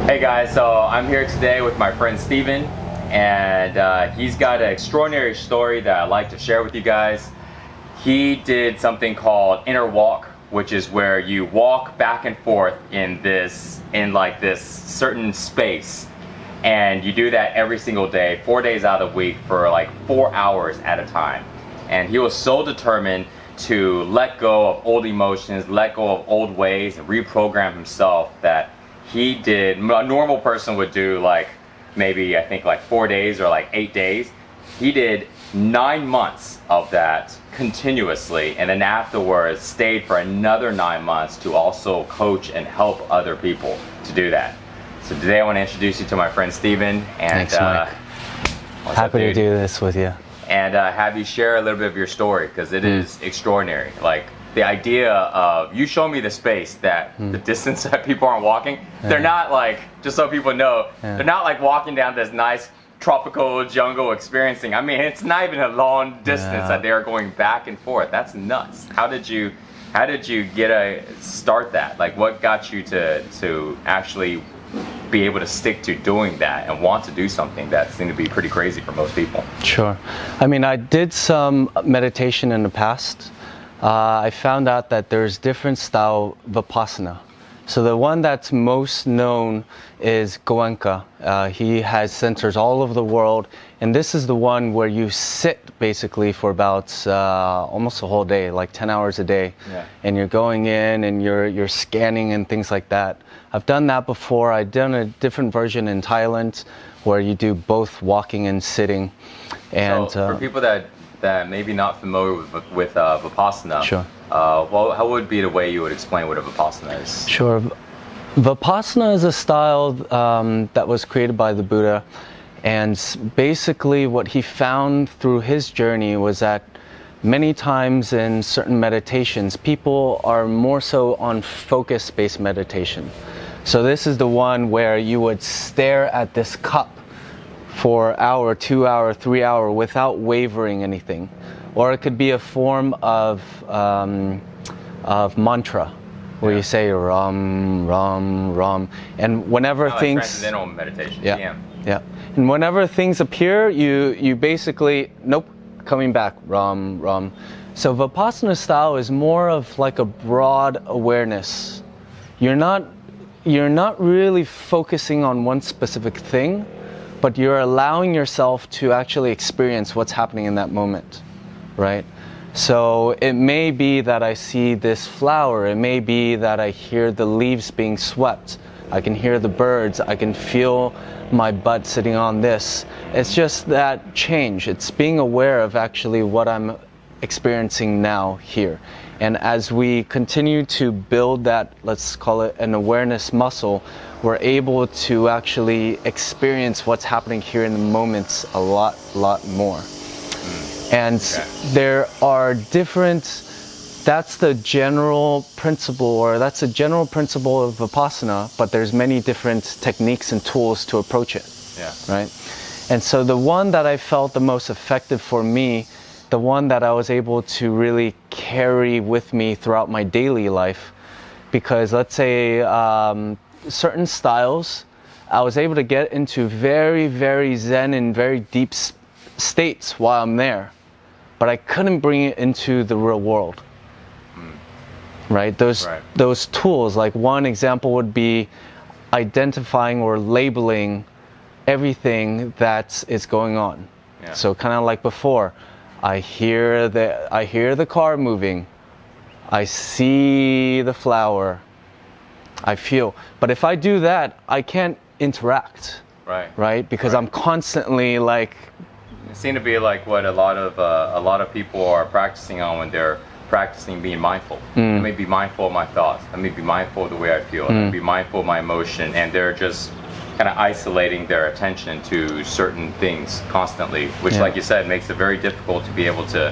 Hey guys, so I'm here today with my friend Steven, and he's got an extraordinary story that I'd like to share with you guys. He did something called inner walk, which is where you walk back and forth in this certain space, and you do that every single day, 4 days out of the week for like 4 hours at a time. And he was so determined to let go of old emotions, let go of old ways, and reprogram himself that he did. A normal person would do like maybe I think like 4 days or like 8 days. He did 9 months of that continuously, and then afterwards stayed for another 9 months to also coach and help other people to do that. So today I want to introduce you to my friend Steven. And thanks, Mike. Happy to do this with you. And have you share a little bit of your story, because it is extraordinary. Like the idea of, you show me the space that the distance that people aren't walking, they're not like, just so people know, they're not like walking down this nice tropical jungle experiencing. I mean, it's not even a long distance that they're going back and forth. That's nuts. How did you start that? Like, what got you to actually be able to stick to doing that and want to do something that seemed to be pretty crazy for most people? Sure. I mean, I did some meditation in the past. I found out that there's different style vipasana. So the one that's most known is Goenka. He has centers all over the world, and this is the one where you sit basically for about almost a whole day, like 10 hours a day, and you're going in and you're scanning and things like that. I've done that before. I've done a different version in Thailand where you do both walking and sitting. And so for people that maybe not familiar with vipasana, sure. Well, how would be the way you would explain what a vipasana is? Sure. Vipassana is a style that was created by the Buddha, and basically what he found through his journey was that many times in certain meditations, people are more so on focus-based meditation. So this is the one where you would stare at this cup for an hour, 2 hour, 3 hour without wavering anything. Or it could be a form of mantra, where you say Ram, Ram, Ram, and whenever things transcendental meditation. Yeah. And whenever things appear, you basically coming back, Ram, Ram. So Vipassana style is more of like a broad awareness. You're not really focusing on one specific thing, but you're allowing yourself to actually experience what's happening in that moment. Right? So it may be that I see this flower, it may be that I hear the leaves being swept, I can hear the birds, I can feel my butt sitting on this. It's just that change. It's being aware of actually what I'm experiencing now here. And as we continue to build that, let's call it an awareness muscle, we're able to actually experience what's happening here in the moments a lot more. And there are different, that's the general principle, or that's a general principle of Vipassana, but there's many different techniques and tools to approach it. Right? And so the one that I felt the most effective for me, the one that I was able to really carry with me throughout my daily life, because let's say certain styles, I was able to get into very, very zen and very deep states while I'm there. But I couldn't bring it into the real world, right? Those tools, like one example would be identifying or labeling everything that is going on. So kind of like before, I hear the car moving, I see the flower, I feel. But if I do that, I can't interact, right? Because I'm constantly like. It seems to be like what a lot of people are practicing on when they're practicing being mindful. Let me be mindful of my thoughts. Let me be mindful of the way I feel. Let me be mindful of my emotion. And they're just kind of isolating their attention to certain things constantly, which, like you said, makes it very difficult to be able to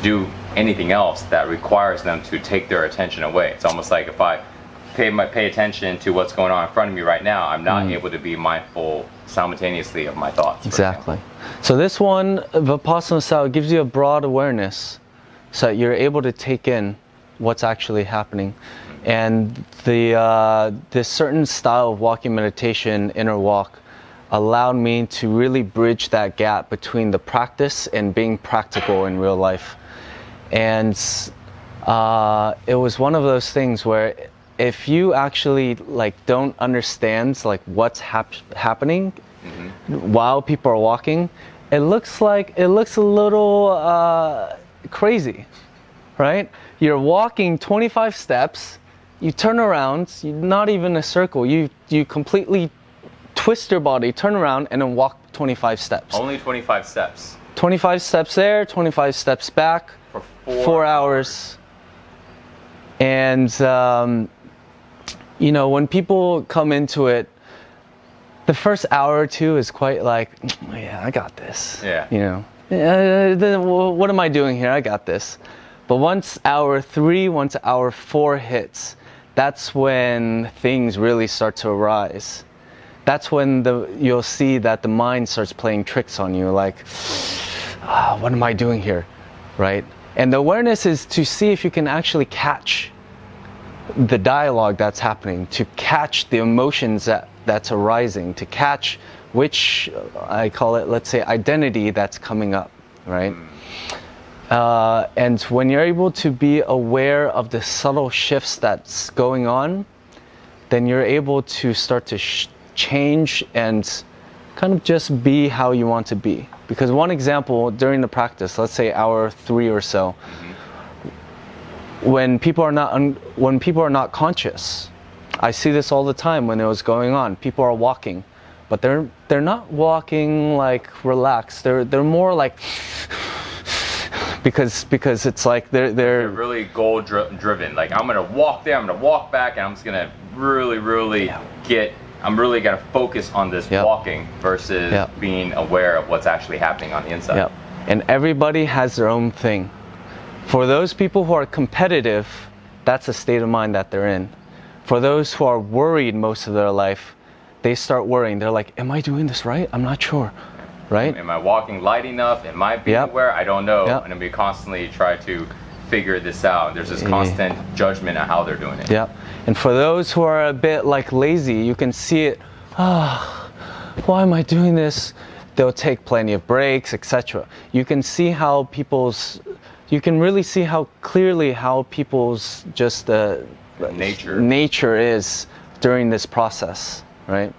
do anything else that requires them to take their attention away. It's almost like if I pay attention to what's going on in front of me right now, I'm not able to be mindful simultaneously of my thoughts. Exactly. So this one, Vipassana style, gives you a broad awareness so that you're able to take in what's actually happening. And this certain style of walking meditation, inner walk, allowed me to really bridge that gap between the practice and being practical in real life. And it was one of those things where if you actually like don't understand like what's happening while people are walking, it looks a little crazy, right? You're walking 25 steps, you turn around, not even a circle, you completely twist your body, turn around, and then walk 25 steps. Only 25 steps. 25 steps there, 25 steps back For 4 hours. And you know, when people come into it, the first hour or two is quite like, yeah, I got this. Yeah. You know, what am I doing here? I got this. But once hour 3, once hour 4 hits, that's when things really start to arise. That's when you'll see that the mind starts playing tricks on you, like, what am I doing here, right? And the awareness is to see if you can actually catch the dialogue that's happening, to catch the emotions that's arising, to catch which, I call it, let's say, identity that's coming up, right? And when you're able to be aware of the subtle shifts that's going on, then you're able to start to change and kind of just be how you want to be. Because one example during the practice, let's say hour 3 or so, when people are not conscious, I see this all the time when it was going on. People are walking, but they're not walking like relaxed. They're more like because it's like they're really goal driven. Like, I'm gonna walk there, I'm gonna walk back, and I'm just gonna really I'm really gonna focus on this walking versus being aware of what's actually happening on the inside. Yep. And everybody has their own thing. For those people who are competitive, that's a state of mind that they're in. For those who are worried most of their life, they start worrying. They're like, am I doing this right? I'm not sure, right? Am I walking light enough? Am I being aware? I don't know. And then we constantly try to figure this out. There's this constant judgment on how they're doing it. Yeah. And for those who are a bit like lazy, you can see it, why am I doing this? They'll take plenty of breaks, etc. You can see how you can really see how clearly how people's just nature is during this process, right?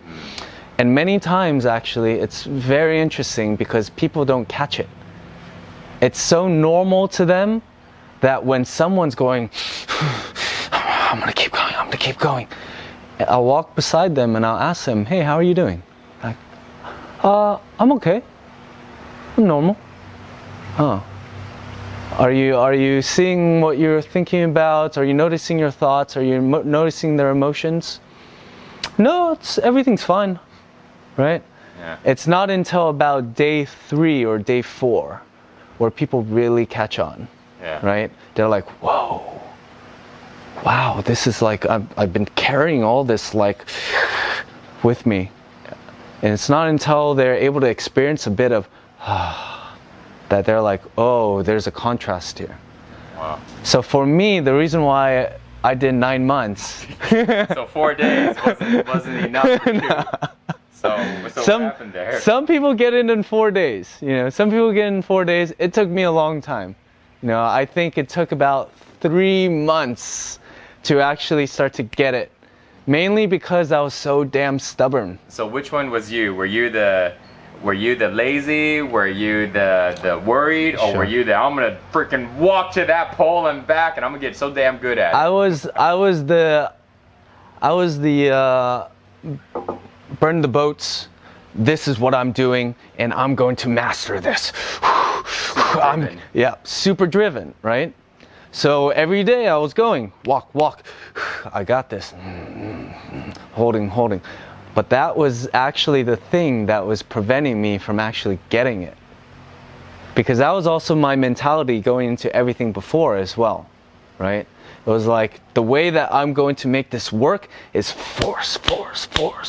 And many times actually it's very interesting because people don't catch it. It's so normal to them that when someone's going, I'm gonna keep going, I'll walk beside them and I'll ask them, hey, how are you doing? Like, I'm okay. I'm normal. Oh. Are you seeing what you're thinking about? Are you noticing your thoughts? Are you noticing their emotions? No, everything's fine, right? Yeah. It's not until about day 3 or day 4 where people really catch on, right? They're like, whoa, wow, this is like, I've been carrying all this like with me. And it's not until they're able to experience a bit of that they're like, oh, there's a contrast here. Wow. So for me, the reason why I did 9 months. So 4 days wasn't enough for you. So what happened there? Some people get it in 4 days. You know, some people get it in 4 days. It took me a long time. You know, I think it took about 3 months to actually start to get it. Mainly because I was so damn stubborn. So which one was you? Were you the lazy? Were you the worried? Or were you I'm gonna freaking walk to that pole and back and I'm gonna get so damn good at it? I was the burn the boats. This is what I'm doing and I'm going to master this. I'm super driven, right? So every day I was going, walk, I got this, holding. But that was actually the thing that was preventing me from actually getting it. Because that was also my mentality going into everything before as well, right? It was like, the way that I'm going to make this work is force.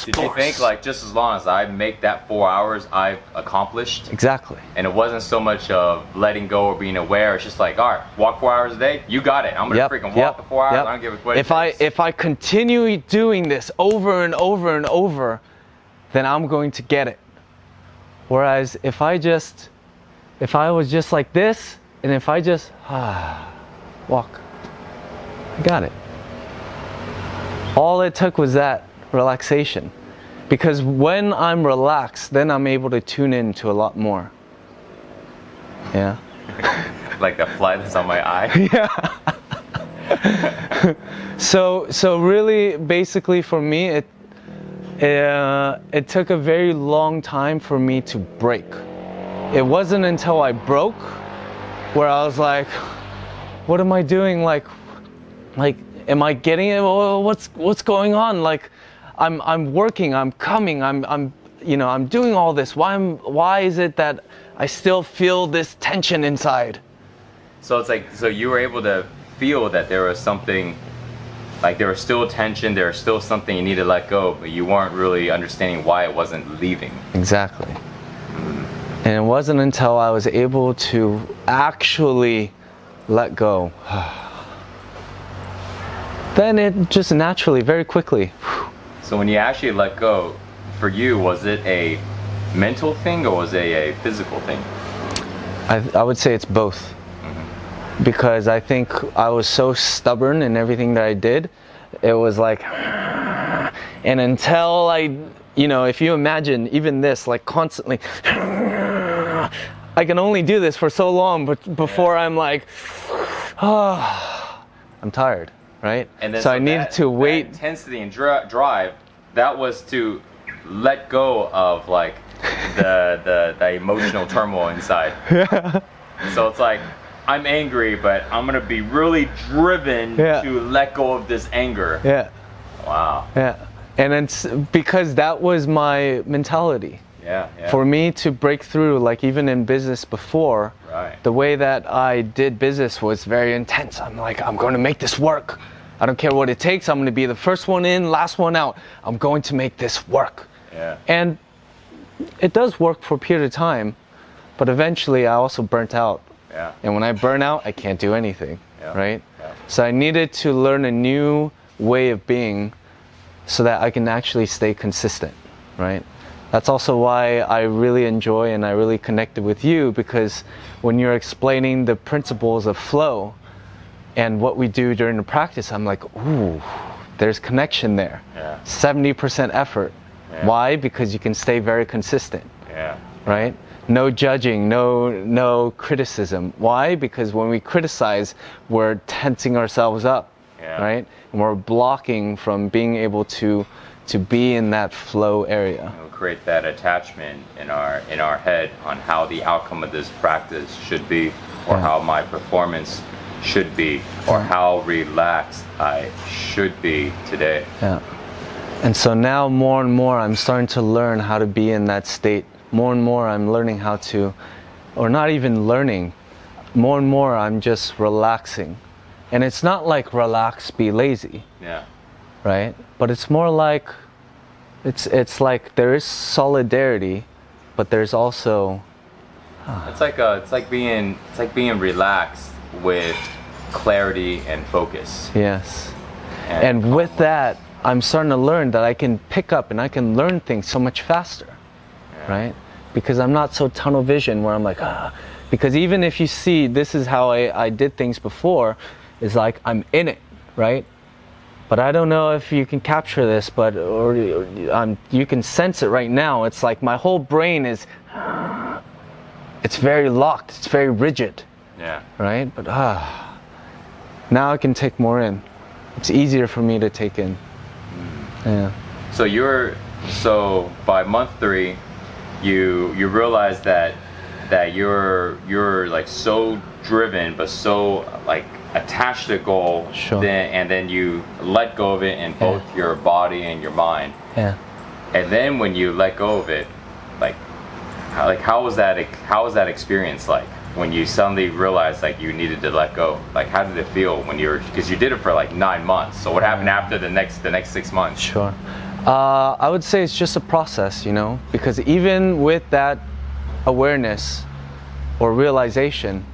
Did you think like, just as long as I make that 4 hours, I've accomplished? Exactly. And it wasn't so much of letting go or being aware. It's just like, all right, walk 4 hours a day. You got it. I'm gonna freaking walk the 4 hours. I don't give a what it takes. If I continue doing this over and over and over, then I'm going to get it. Whereas if I was just like this, and if I just walk, I got it. All it took was that relaxation. Because when I'm relaxed, then I'm able to tune in to a lot more. Yeah. Like the fly that's on my eye. Yeah. So really, basically for me, it took a very long time for me to break. It wasn't until I broke where I was like, what am I doing? Like, am I getting it? What's going on? Like, I'm working, I'm coming, I'm doing all this. Why is it that I still feel this tension inside? So it's like, so you were able to feel that there was something, like there was still tension, there was still something you need to let go, but you weren't really understanding why it wasn't leaving. Exactly. And it wasn't until I was able to actually let go, then it just naturally, very quickly. So when you actually let go, for you, was it a mental thing or was it a physical thing? I would say it's both. Because I think I was so stubborn in everything that I did. It was like, and until if you imagine even this, like constantly, I can only do this for so long, but before I'm like, I'm tired, right? And then, so I needed to wait. That intensity and drive, that was to let go of like the emotional turmoil inside. Yeah. So it's like, I'm angry, but I'm gonna be really driven to let go of this anger. Yeah. Wow. Yeah. And it's because that was my mentality. Yeah. For me to break through, like even in business before, the way that I did business was very intense. I'm like, I'm going to make this work. I don't care what it takes. I'm going to be the first one in, last one out. I'm going to make this work. Yeah. And it does work for a period of time, but eventually I also burnt out. Yeah. And when I burn out, I can't do anything, right? Yeah. So I needed to learn a new way of being so that I can actually stay consistent, right? That's also why I really enjoy and I really connected with you, because when you're explaining the principles of flow and what we do during the practice, I'm like, ooh, there's connection there. Yeah. 70% effort. Yeah. Why? Because you can stay very consistent. Yeah. Right? No judging, no criticism. Why? Because when we criticize, we're tensing ourselves up, right? And we're blocking from being able to be in that flow area. It'll create that attachment in our head on how the outcome of this practice should be, or how my performance should be, or how relaxed I should be today. Yeah. And so now more and more I'm starting to learn how to be in that state. More and more I'm learning how to, or not even learning, more and more I'm just relaxing. And it's not like relax, be lazy. Yeah. Right? But it's more like, it's like there is solidarity, but there's also it's like being relaxed with clarity and focus. Yes. And with that, I'm starting to learn that I can pick up and I can learn things so much faster. Right? Because I'm not so tunnel vision where I'm like, because even if you see, this is how I did things before, is like I'm in it, right? But I don't know if you can capture this, but you can sense it right now. It's like my whole brain is, it's very locked, it's very rigid. Yeah. Right? But now I can take more in. It's easier for me to take in. Yeah. So by month 3, you realize that you're like so driven but so like attached to the goal, and then you let go of it in both your body and your mind. Yeah. And then when you let go of it, how was that experience like? when you suddenly realized like you needed to let go? Like, how did it feel when because you did it for like 9 months. So what happened after the next 6 months? Sure. I would say it's just a process, you know, because even with that awareness or realization,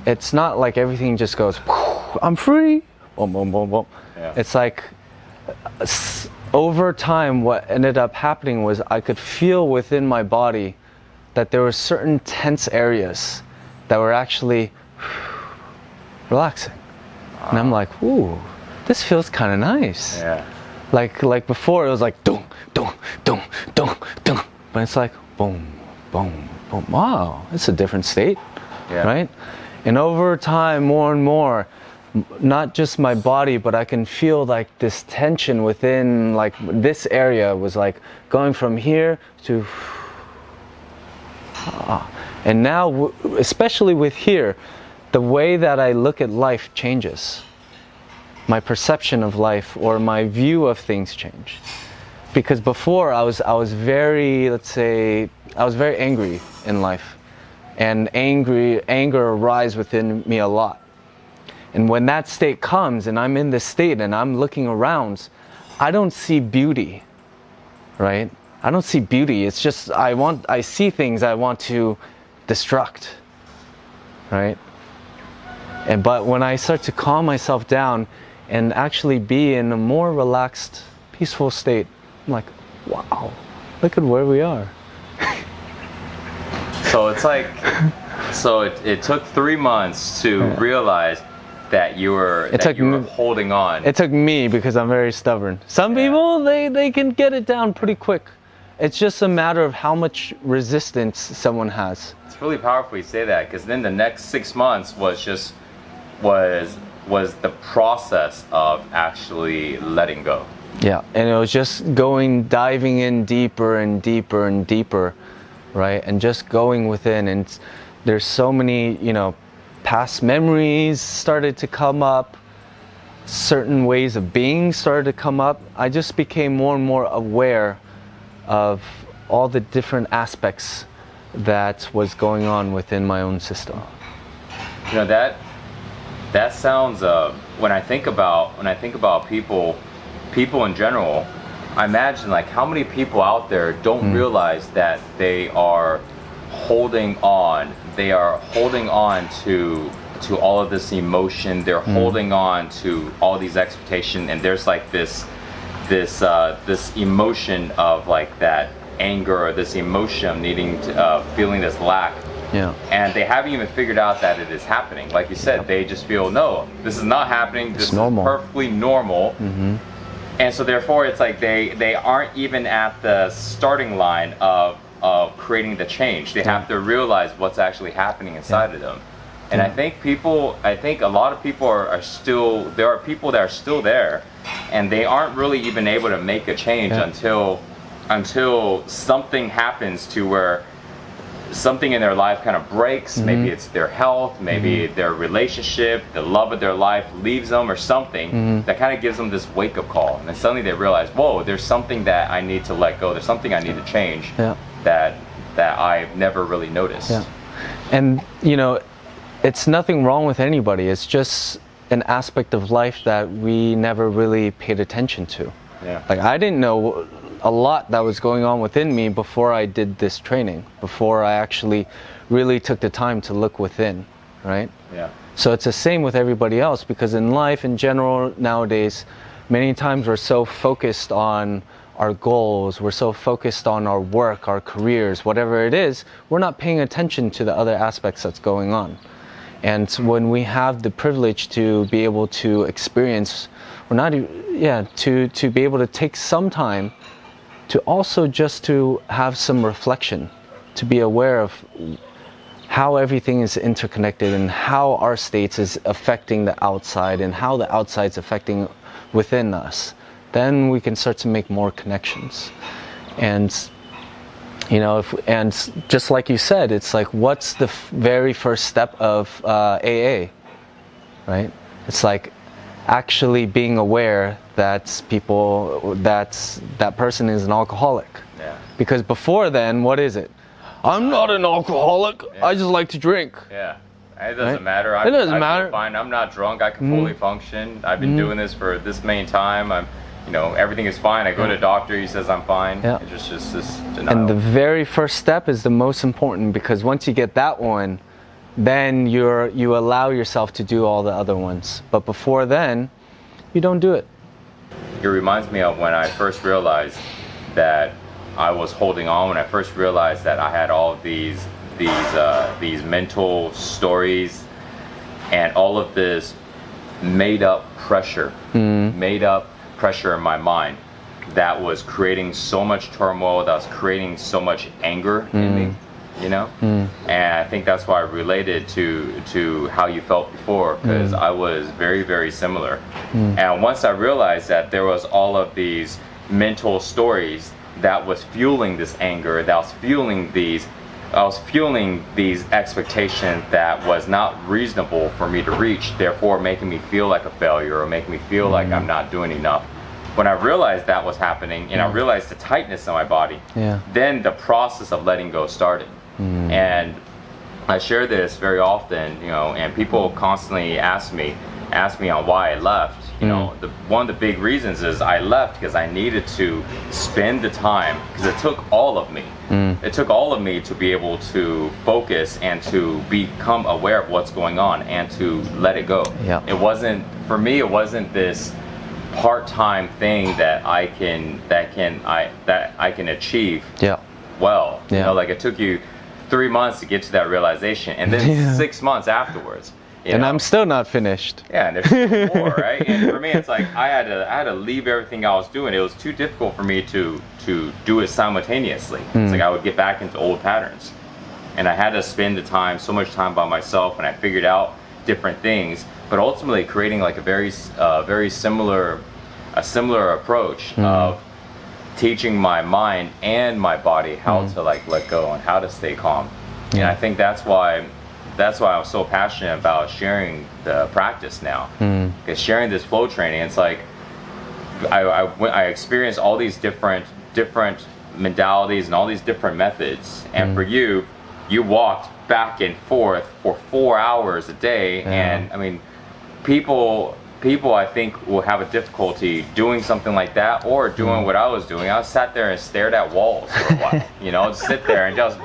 it's not like everything just goes, I'm free, boom, boom, boom, boom. Yeah. It's like over time, what ended up happening was I could feel within my body that there were certain tense areas that were actually relaxing. And I'm like, ooh, this feels kind of nice. Yeah. Like before, it was like, dum, dum, dum, dum, dum. But it's like, boom, boom, boom. Wow, it's a different state, right? And over time, more and more, not just my body, but I can feel like this tension within, like this area was like going from here to, and now, especially with here, the way that I look at life changes. My perception of life or my view of things change. Because before I was very, let's say, I was very angry in life. And anger arise within me a lot. And when that state comes and I'm in this state and I'm looking around, I don't see beauty, right? I don't see beauty. It's just, I see things I want to destruct, right? But when I start to calm myself down and actually be in a more relaxed, peaceful state, I'm like, wow, look at where we are. So it's like, it took 3 months to realize that you were holding on. It took me because I'm very stubborn. Some people, they can get it down pretty quick. It's just a matter of how much resistance someone has. It's really powerful you say that, because then the next 6 months was the process of actually letting go. Yeah, and it was just diving in deeper and deeper and deeper, right? And just going within, and there's so many, you know, past memories started to come up, certain ways of being started to come up. I just became more and more aware of all the different aspects that was going on within my own system. You know, that sounds, when I think about people in general, I imagine like how many people out there don't realize that they are holding on to all of this emotion. They're holding on to all these expectations, and there's like this emotion of like that anger, or this emotion of needing to feeling this lack. Yeah. And they haven't even figured out that it is happening. Like you said, they just feel, no, this is not happening. This is perfectly normal. And so therefore it's like they aren't even at the starting line of creating the change. They have to realize what's actually happening inside of them. And I think a lot of people are still, there are people that are still there, and they aren't really even able to make a change until something happens to where something in their life kind of breaks. Maybe it's their health, maybe their relationship, the love of their life leaves them, or something that kind of gives them this wake-up call, and then suddenly they realize, whoa, there's something that I need to let go, there's something I need to change that I've never really noticed. And you know, it's nothing wrong with anybody, it's just an aspect of life that we never really paid attention to. Like I didn't know a lot that was going on within me before I did this training, before I actually really took the time to look within, right? So it's the same with everybody else, because in life in general nowadays, many times we're so focused on our goals, we're so focused on our work, our careers, whatever it is, we're not paying attention to the other aspects that's going on. And when we have the privilege to be able to experience, or not, to be able to take some time to also just to have some reflection, to be aware of how everything is interconnected and how our states is affecting the outside and how the outside's affecting within us, then we can start to make more connections. And you know, and just like you said, it's like, what's the very first step of AA, right? It's like actually being aware that that person is an alcoholic. Because before then, what is it? I'm not an alcoholic. Yeah. I just like to drink. Yeah. It doesn't Right? matter. It doesn't I matter. feel fine. I'm not drunk. I can fully function. I've been doing this for this many time. I'm, you know, everything is fine. I go to a doctor. He says I'm fine. Yeah. It's just this denial. And the very first step is the most important, because once you get that one, then you allow yourself to do all the other ones. But before then, you don't do it. It reminds me of when I first realized that I was holding on. When I first realized that I had all of these mental stories and all of this made up pressure in my mind that was creating so much turmoil, that was creating so much anger in me, you know. And I think that's why I related to how you felt before, because I was very, very similar. And once I realized that there was all of these mental stories that was fueling this anger, that was fueling these expectations that was not reasonable for me to reach, therefore making me feel like a failure or making me feel like I'm not doing enough. When I realized that was happening, and I realized the tightness in my body, then the process of letting go started. And I share this very often, you know, and people constantly ask me on why I left. You know, one of the big reasons is I left because I needed to spend the time, because it took all of me. It took all of me to be able to focus and to become aware of what's going on and to let it go. It wasn't, for me, it wasn't this part-time thing that I can achieve well. You know, like it took you 3 months to get to that realization, and then 6 months afterwards. And I'm still not finished. Yeah, and there's still more, right? And for me, it's like I had to leave everything I was doing. It was too difficult for me to do it simultaneously. It's like I would get back into old patterns, and I had to spend the time, so much time by myself, and I figured out different things. But ultimately, creating like a very similar approach of teaching my mind and my body how to like let go and how to stay calm. And I think that's why I'm so passionate about sharing the practice now. Because sharing this flow training, it's like I experienced all these different modalities and all these different methods. And for you walked back and forth for 4 hours a day. And I mean, people I think will have a difficulty doing something like that, or doing what I was doing. I sat there and stared at walls for a while. You know, just sit there and just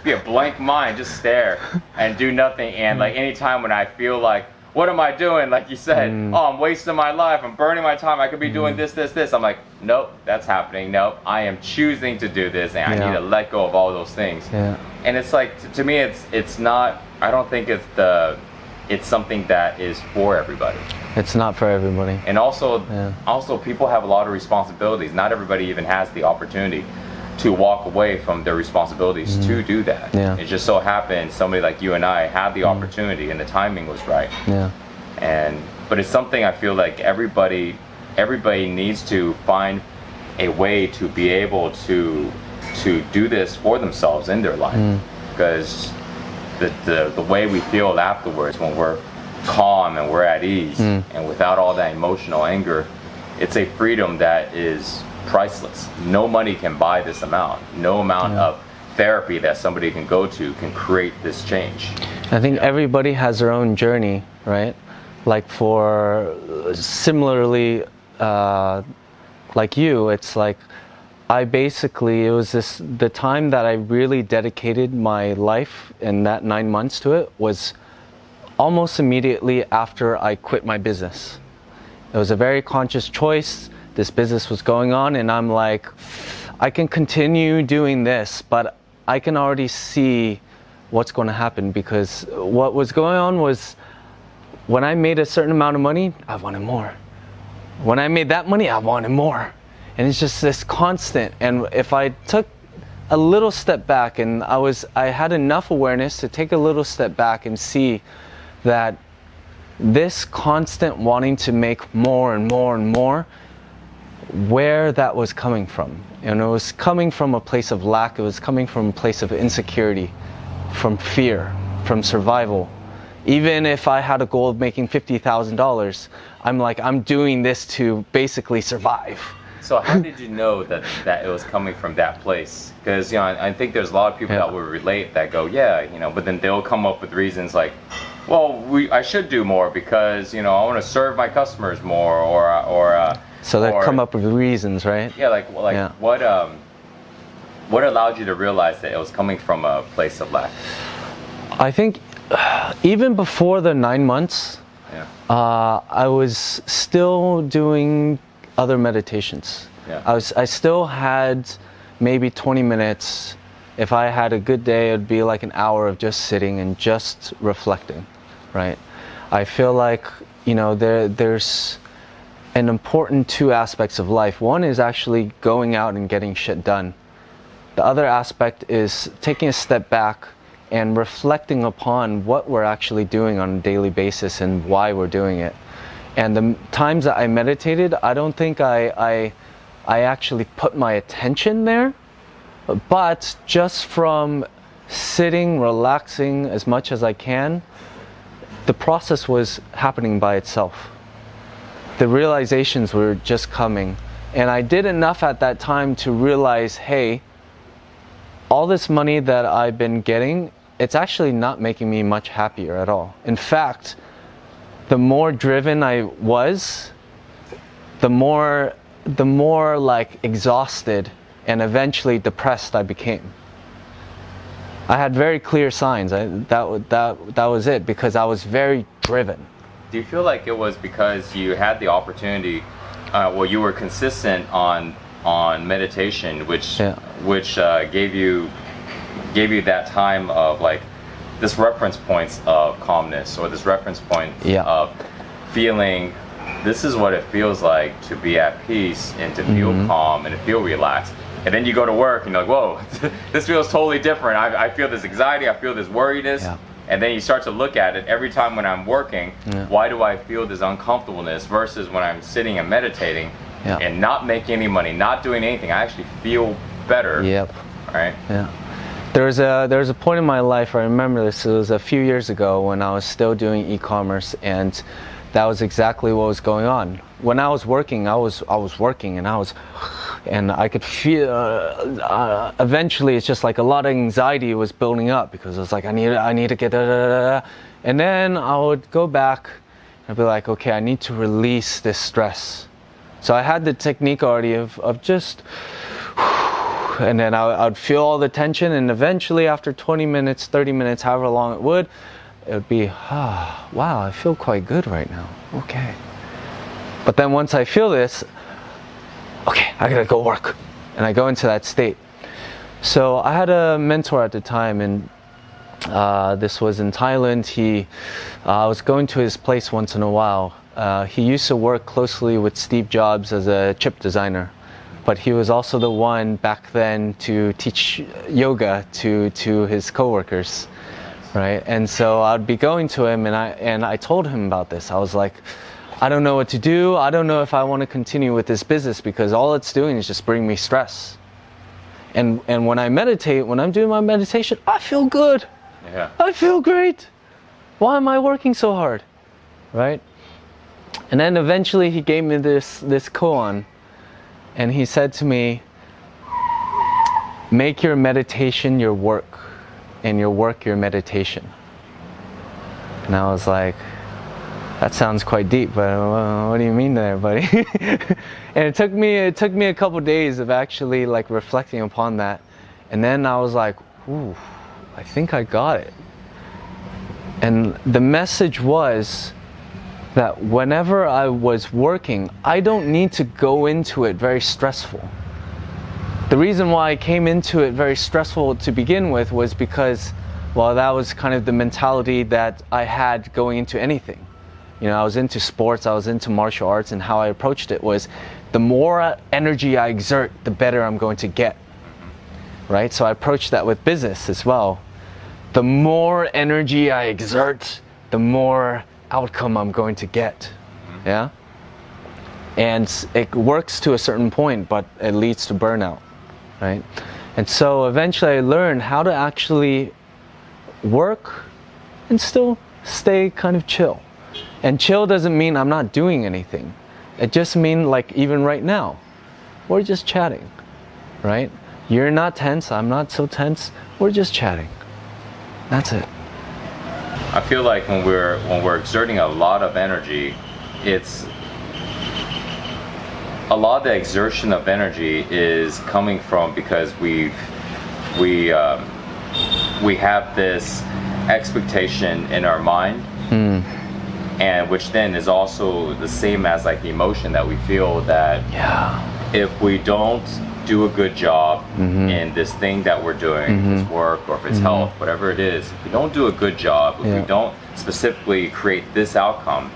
be a blank mind, just stare and do nothing. And like anytime when I feel like, what am I doing? Like you said, oh, I'm wasting my life, I'm burning my time, I could be doing this. I'm like, nope, that's happening. Nope, I am choosing to do this, and I need to let go of all those things. And it's like, to me, it's not, I don't think it's something that is for everybody. It's not for everybody. And also people have a lot of responsibilities. Not everybody even has the opportunity to walk away from their responsibilities to do that. It just so happened somebody like you and I had the opportunity, and the timing was right. But it's something I feel like everybody needs to find a way to be able to do this for themselves in their life. Because the way we feel afterwards, when we're calm and we're at ease and without all that emotional anger, it's a freedom that is priceless. No money can buy this amount. No amount of therapy that somebody can go to can create this change. I think everybody has their own journey, right? Like similarly, like you, it's like it was the time that I really dedicated my life, and that 9 months to it was almost immediately after I quit my business. It was a very conscious choice. This business was going on, and I'm like, I can continue doing this, but I can already see what's going to happen, because what was going on was, when I made a certain amount of money, I wanted more. When I made that money, I wanted more. And it's just this constant. And if I took a little step back, and I had enough awareness to take a little step back and see that this constant wanting to make more and more and more, where that was coming from. And it was coming from a place of lack. It was coming from a place of insecurity, from fear, from survival. Even if I had a goal of making $50,000, I'm like, I'm doing this to basically survive. So how did you know that it was coming from that place? Because I think there's a lot of people that will relate that go, yeah, but then they'll come up with reasons like, well, I should do more because I want to serve my customers more, or so they come up with reasons, right? Yeah, like what allowed you to realize that it was coming from a place of lack? I think even before the 9 months, I was still doing other meditations. I still had maybe 20 minutes. If I had a good day, it'd be like an hour of just sitting and just reflecting, right? I feel like, there's an important two aspects of life. One is actually going out and getting shit done. The other aspect is taking a step back and reflecting upon what we're actually doing on a daily basis and why we're doing it. And the times that I meditated, I don't think I actually put my attention there, but just from sitting, relaxing as much as I can, the process was happening by itself. The realizations were just coming. And I did enough at that time to realize, hey, all this money that I've been getting, it's actually not making me much happier at all. In fact, the more driven I was, the more like exhausted and eventually depressed I became. I had very clear signs. That was it, because I was very driven. Do you feel like it was because you had the opportunity, you were consistent on meditation, which gave you that time of like this reference points of calmness, or this reference point of feeling this is what it feels like to be at peace and to feel calm and to feel relaxed. And then you go to work and you're like, whoa, this feels totally different. I feel this anxiety, I feel this worriedness. And then you start to look at it every time when I'm working, why do I feel this uncomfortableness versus when I'm sitting and meditating and not making any money, not doing anything, I actually feel better. Right? There was a point in my life, I remember this, it was a few years ago when I was still doing e-commerce, and that was exactly what was going on. When I was working, I was working, and I could feel, eventually it's just like a lot of anxiety was building up, because it was like, I need to get and then I would go back and be like, okay, I need to release this stress. So I had the technique already of just, and then I'd feel all the tension, and eventually after 20 minutes, 30 minutes, however long it would be, wow, I feel quite good right now. Okay. But then once I feel this, okay, I gotta go work. And I go into that state. So I had a mentor at the time, and this was in Thailand. I was going to his place once in a while. He used to work closely with Steve Jobs as a chip designer, but he was also the one back then to teach yoga to his coworkers, right? And so I'd be going to him, and I told him about this. I was like, I don't know what to do. I don't know if I want to continue with this business, because all it's doing is just bring me stress. And when I meditate, when I'm doing my meditation, I feel good. I feel great. Why am I working so hard, right? And then eventually he gave me this koan, and he said to me, make your meditation your work, and your work your meditation. And I was like, that sounds quite deep, but what do you mean there, buddy? And it took me a couple days of actually like reflecting upon that, and then I was like, ooh, I think I got it. And the message was that whenever I was working, I don't need to go into it very stressful. The reason why I came into it very stressful to begin with was because, well, that was kind of the mentality that I had going into anything. I was into sports, I was into martial arts, and how I approached it was, the more energy I exert, the better I'm going to get, right? So I approached that with business as well. The more energy I exert, the more outcome I'm going to get, yeah? And it works to a certain point, but it leads to burnout, right? And so eventually I learned how to actually work and still stay kind of chill. And chill doesn't mean I'm not doing anything. It just means, like, even right now, we're just chatting, right? You're not tense, I'm not so tense, we're just chatting. That's it. I feel like when we're exerting a lot of energy, it's a lot of the exertion of energy is coming from because we have this expectation in our mind, and which then is also the same as like the emotion that we feel that if we don't do a good job in this thing that we're doing, if it's work or if it's health, whatever it is, if we don't do a good job, if we don't specifically create this outcome,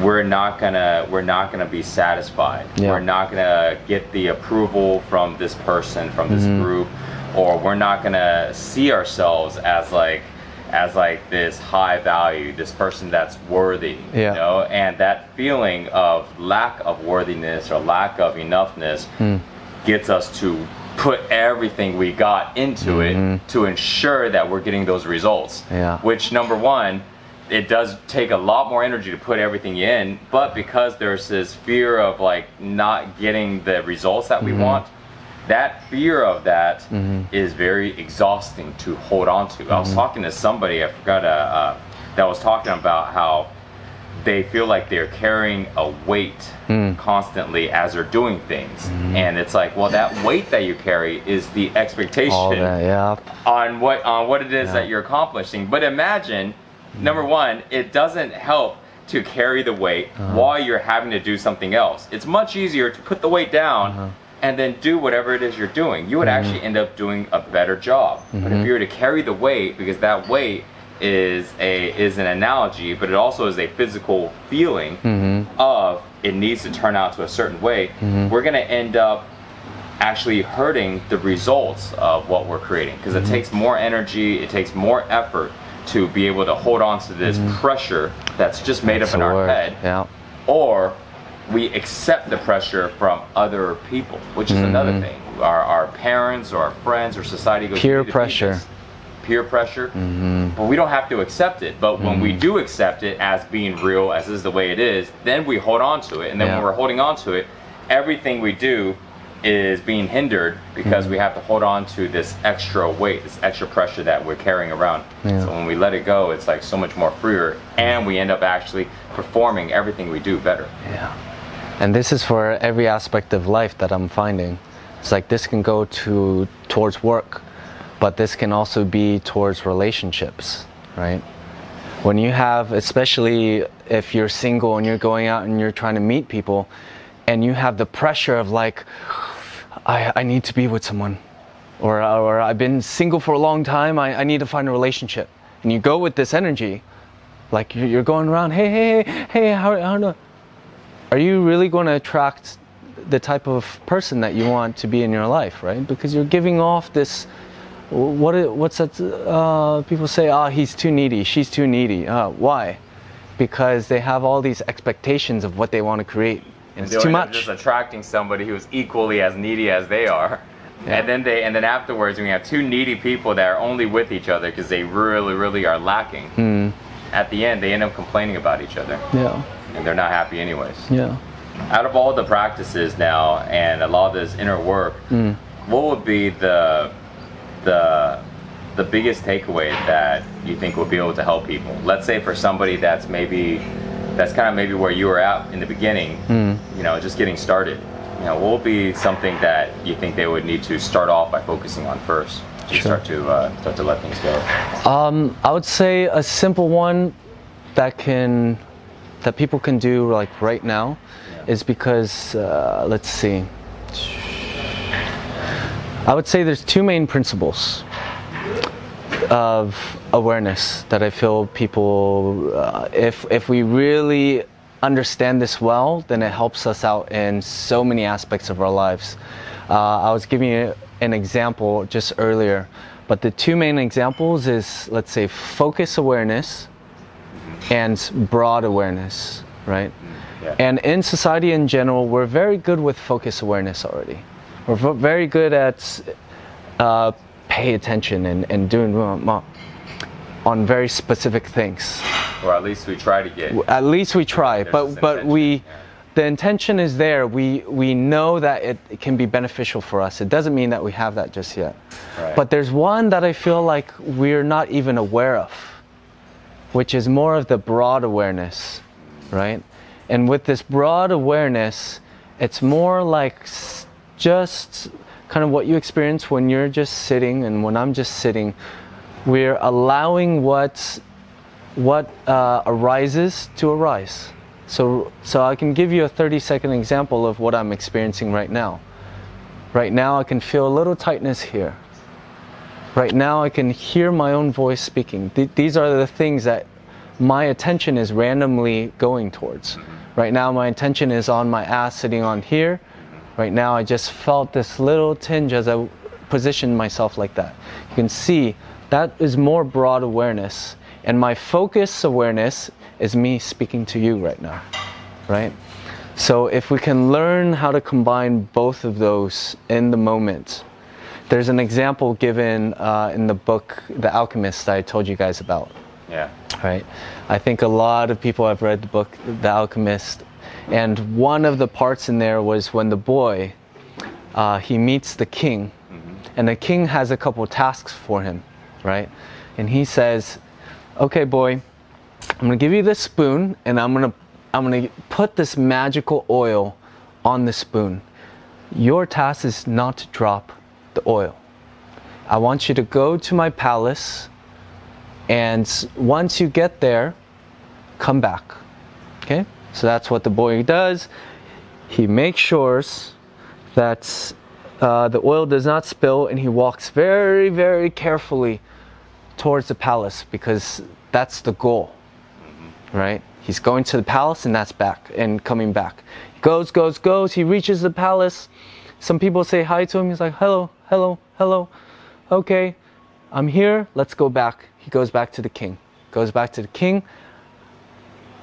we're not gonna be satisfied. We're not gonna get the approval from this person, from this group, or we're not gonna see ourselves as like this high value, this person that's worthy, you know. And that feeling of lack of worthiness or lack of enoughness gets us to put everything we got into it to ensure that we're getting those results. Which, number one, it does take a lot more energy to put everything in, but because there's this fear of like not getting the results that we want, that fear of that is very exhausting to hold on to. I was talking to somebody, I forgot, that was talking about how they feel like they're carrying a weight constantly as they're doing things, and it's like, well, that weight that you carry is the expectation on what it is that you're accomplishing. But imagine, number one, it doesn't help to carry the weight while you're having to do something else. It's much easier to put the weight down and then do whatever it is you're doing. You would actually end up doing a better job. But if you were to carry the weight, because that weight is an analogy, but it also is a physical feeling of it needs to turn out to a certain way, we're gonna end up actually hurting the results of what we're creating, because it takes more energy, it takes more effort to be able to hold on to this pressure that's just made up in our head, or we accept the pressure from other people, which is another thing. Our parents or our friends or society goes peer pressure. Peer pressure, but we don't have to accept it. But when we do accept it as being real, as is the way it is, then we hold on to it. And then when we're holding on to it, everything we do is being hindered because we have to hold on to this extra weight, this extra pressure that we're carrying around. So when we let it go, it's like so much more freer, and we end up actually performing everything we do better. And this is for every aspect of life that I'm finding. It's like this can go towards work, but this can also be towards relationships, right? When you have, especially if you're single and you're going out and you're trying to meet people, and you have the pressure of like, I need to be with someone, or I've been single for a long time, I need to find a relationship. And you go with this energy, like you're going around, hey, how are you really going to attract the type of person that you want to be in your life, right? Because you're giving off this, what's that, people say, he's too needy, she's too needy. Why? Because they have all these expectations of what they want to create. And it's too much. Just attracting somebody who's equally as needy as they are. And then afterwards, when you have two needy people that are only with each other because they really are lacking, at the end they end up complaining about each other. And they're not happy anyways. Out of all the practices now and a lot of this inner work, what would be the biggest takeaway that you think will be able to help people? Let's say for somebody that's kind of maybe where you were at in the beginning, you know, just getting started. You know, what would be something that you think they would need to start off by focusing on first to start to let things go? I would say a simple one that people can do like right now is because let's see. I would say there's two main principles of awareness that I feel people, if we really understand this well, then it helps us out in so many aspects of our lives. I was giving you an example just earlier, but the two main examples is, let's say, focus awareness and broad awareness, right? And in society in general, we're very good with focus awareness already. We're very good at pay attention and doing on very specific things. Or at least we try to get. At least we try, but we the intention is there. We know that it can be beneficial for us. It doesn't mean that we have that just yet. Right. But there's one that I feel like we're not even aware of, which is more of the broad awareness, right? And with this broad awareness, it's more like just kind of what you experience when you're just sitting and when I'm just sitting. We're allowing what arises to arise. So I can give you a 30-second example of what I'm experiencing right now. Right now I can feel a little tightness here. Right now I can hear my own voice speaking. These are the things that my attention is randomly going towards. Right now my attention is on my ass sitting on here. Right now I just felt this little tinge as I positioned myself like that. You can see that is more broad awareness. And my focus awareness is me speaking to you right now, right? So if we can learn how to combine both of those in the moment. There's an example given in the book, The Alchemist, that I told you guys about. Yeah. Right? I think a lot of people have read the book, The Alchemist. And one of the parts in there was when the boy, he meets the king. And the king has a couple tasks for him, right? And he says, okay, boy, I'm gonna give you this spoon, and I'm gonna put this magical oil on the spoon. Your task is not to drop the oil. I want you to go to my palace, and once you get there, come back. Okay? So that's what the boy does. He makes sure that the oil does not spill, and he walks very, very carefully towards the palace, because that's the goal, right? He's going to the palace, and that's back and coming back. He goes, he reaches the palace. Some people say hi to him. He's like, hello, hello, hello. Okay, I'm here, let's go back. He goes back to the king. Goes back to the king.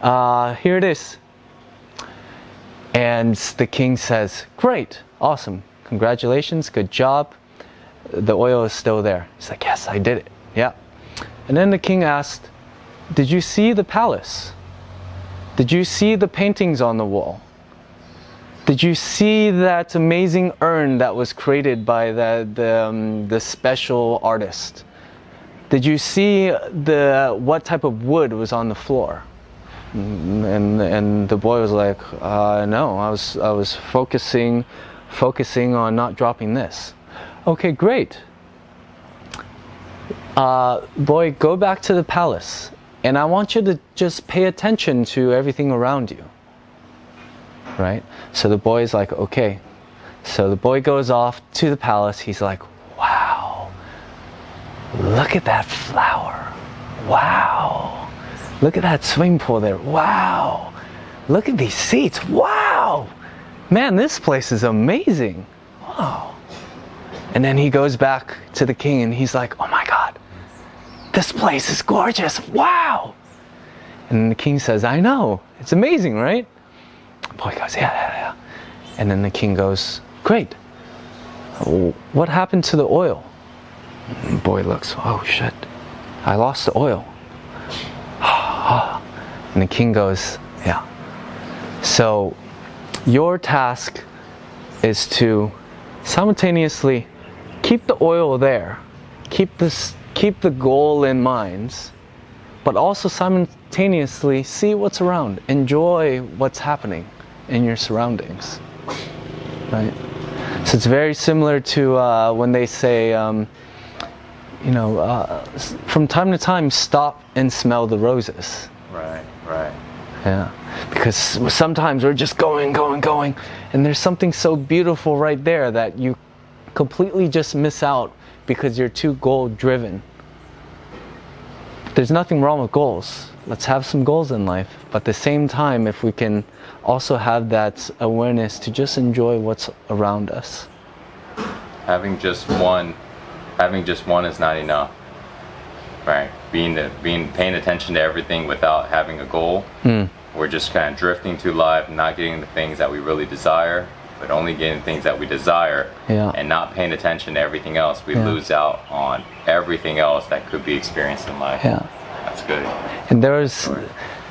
Here it is. And the king says, great, awesome, congratulations, good job. The oil is still there. He's like, yes, I did it. Yeah. And then the king asked, did you see the palace? Did you see the paintings on the wall? Did you see that amazing urn that was created by the special artist? Did you see what type of wood was on the floor? And the boy was like, no, I was focusing on not dropping this. Okay, great. Boy, go back to the palace, and I want you to just pay attention to everything around you. Right? So the boy's like, okay. So the boy goes off to the palace. He's like, wow, look at that flower. Wow. Look at that swimming pool there. Wow. Look at these seats. Wow. Man, this place is amazing. Wow. And then he goes back to the king, and he's like, oh my God, this place is gorgeous. Wow. And the king says, I know. It's amazing, right? The boy goes, yeah. And then the king goes, great. What happened to the oil? And the boy looks, oh shit, I lost the oil. And the king goes, yeah. So your task is to simultaneously keep the oil there, keep the goal in mind, but also simultaneously see what's around, enjoy what's happening in your surroundings, right? So it's very similar to when they say, from time to time, stop and smell the roses. Right. Yeah, because sometimes we're just going, and there's something so beautiful right there that you completely just miss out because you're too goal-driven. There's nothing wrong with goals. Let's have some goals in life, but at the same time, if we can also have that awareness to just enjoy what's around us. Having just one is not enough. Right, paying attention to everything without having a goal. We're just kind of drifting through life, not getting the things that we really desire, but only getting things that we desire, and not paying attention to everything else. We lose out on everything else that could be experienced in life. Yeah, that's good. And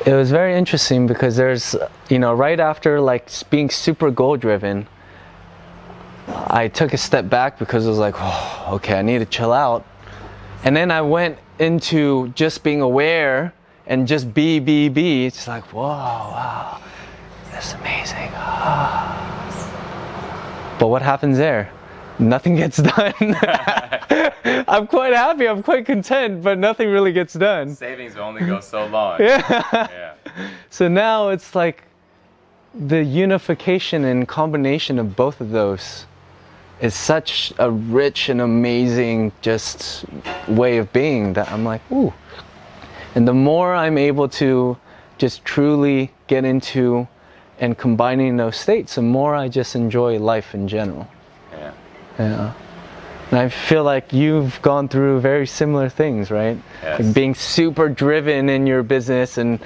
It was very interesting because there's, you know, right after like being super goal driven, I took a step back because it was like, oh, okay, I need to chill out. And then I went into just being aware and just be. It's like, whoa, wow, that's amazing. But what happens there? Nothing gets done. I'm quite happy, I'm quite content, but nothing really gets done. Savings only go so long. Yeah. So now it's like the unification and combination of both of those is such a rich and amazing just way of being that I'm like, ooh. And the more I'm able to just truly get into and combining those states, the more I just enjoy life in general. Yeah. And I feel like you've gone through very similar things, right? Yes. Like being super driven in your business and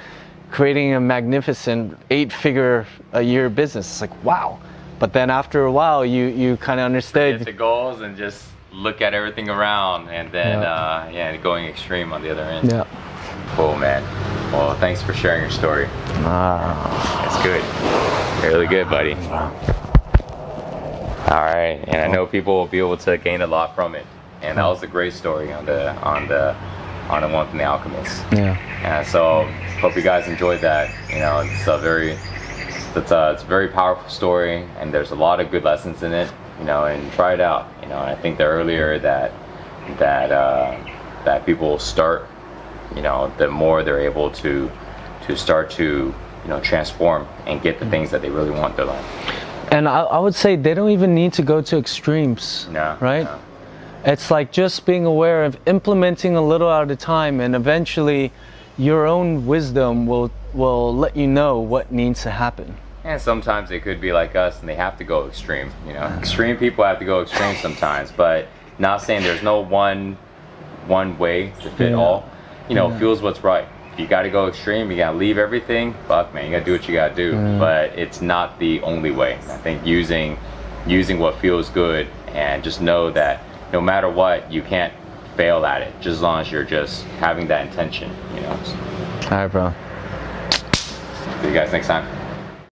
creating a magnificent 8-figure a year business. It's like, wow. But then after a while, you kind of understood. Get the goals and just look at everything around, and then going extreme on the other end. Yeah. Cool, man. Well, thanks for sharing your story. That's good. Really good, buddy. All right, and I know people will be able to gain a lot from it, and that was a great story on the one from the Alchemist. Yeah. So hope you guys enjoyed that. You know, it's a very powerful story, and there's a lot of good lessons in it. You know, and try it out. You know, I think the earlier that people start, you know, the more they're able to start to, you know, transform and get the things that they really want in their life. And I would say they don't even need to go to extremes, right? No. It's like just being aware of implementing a little at a time, and eventually your own wisdom will let you know what needs to happen. And sometimes they could be like us and they have to go extreme. You know, extreme people have to go extreme sometimes, but not saying there's no one way to fit all. You know, feels what's right. If you got to go extreme, you got to leave everything. Fuck, man, you got to do what you got to do. But it's not the only way. I think using what feels good, and just know that no matter what, you can't fail at it, just as long as you're just having that intention. You know. All right, bro. See you guys next time.